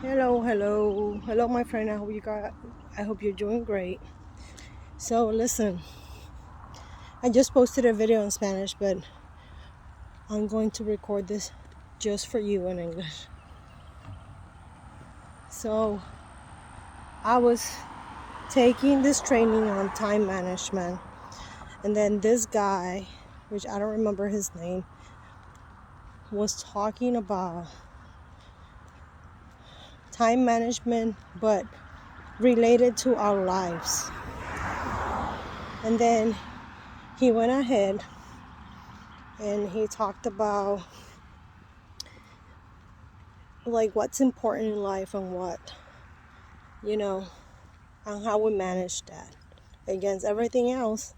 Hello, my friend. I hope you're doing great. So listen, I just posted a video in Spanish, but I'm going to record this just for you in English. So I was taking this training on time management, and then this guy, which I don't remember his name, was talking about time management, but related to our lives. And then he went ahead and he talked about like what's important in life and what, and how we manage that against everything else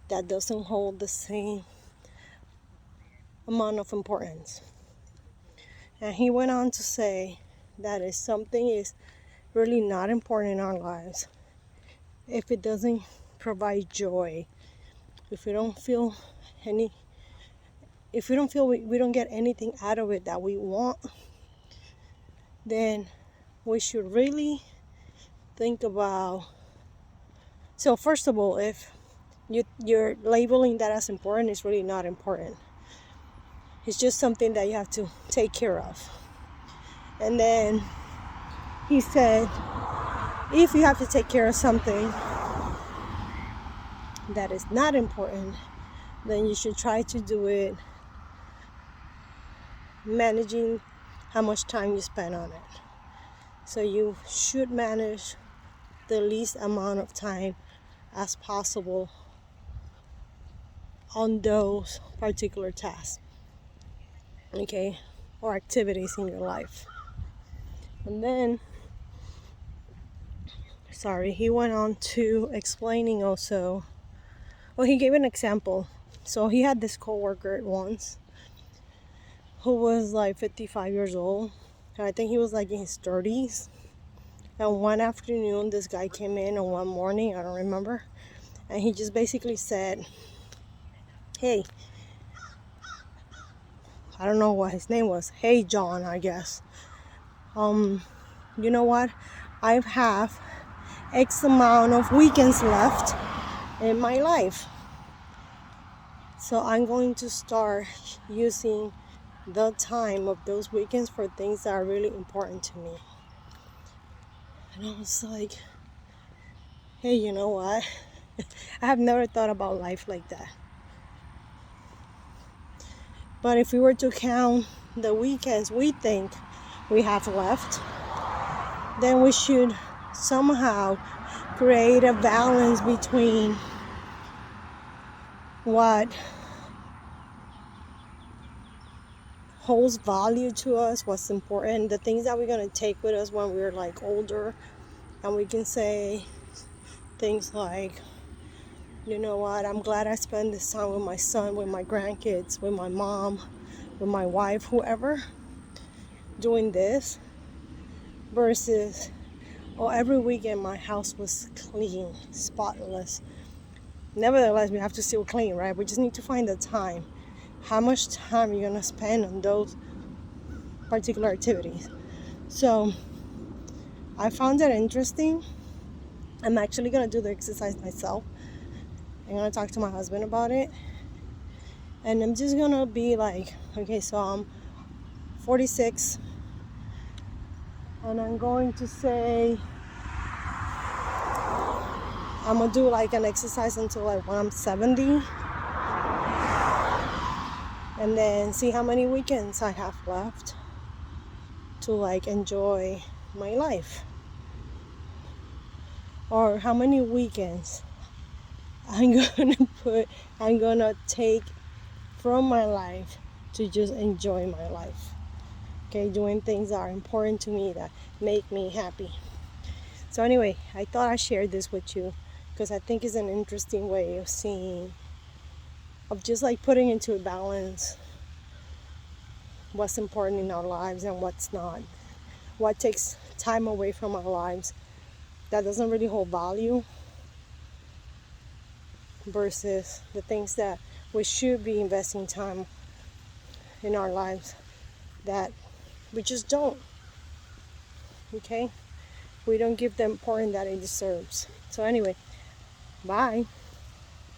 that doesn't hold the same amount of importance. And he went on to say that if something is really not important in our lives, if it doesn't provide joy, if we don't feel we don't get anything out of it that we want, then we should really think about. So first of all, if you're labeling that as important, it's really not important. It's just something that you have to take care of. And then he said, if you have to take care of something that is not important, then you should try to do it managing how much time you spend on it. So you should manage the least amount of time as possible on those particular tasks, okay, or activities in your life. And then he went on to explaining also, he gave an example. So he had this coworker once who was like 55 years old, and I think he was like in his 30s. And one afternoon this guy came in, or one morning, I don't remember, and he just basically said, hey, I don't know what his name was, hey John, I guess, you know what, I have X amount of weekends left in my life, so I'm going to start using the time of those weekends for things that are really important to me. And I was like, hey, you know what, I have never thought about life like that. But if we were to count the weekends we think we have left, then we should somehow create a balance between what holds value to us, what's important, the things that we're going to take with us when we're like older, and we can say things like, you know what, I'm glad I spent this time with my son, with my grandkids, with my mom, with my wife, whoever, doing this, versus, every weekend my house was clean, spotless. Nevertheless, we have to still clean, right? We just need to find the time. How much time you're gonna spend on those particular activities. So I found that interesting. I'm actually gonna do the exercise myself. I'm gonna talk to my husband about it. And I'm just gonna be like, okay, so I'm 46, and I'm going to say I'm gonna do like an exercise until like when I'm 70, and then see how many weekends I have left to like enjoy my life, or how many weekends I'm gonna take from my life to just enjoy my life, okay, doing things that are important to me, that make me happy. So anyway, I thought I'd share this with you because I think it's an interesting way of seeing, of just like putting into a balance what's important in our lives and what's not, what takes time away from our lives that doesn't really hold value, versus the things that we should be investing time in our lives that we just don't. okay? We don't give the importance that it deserves. So anyway, bye.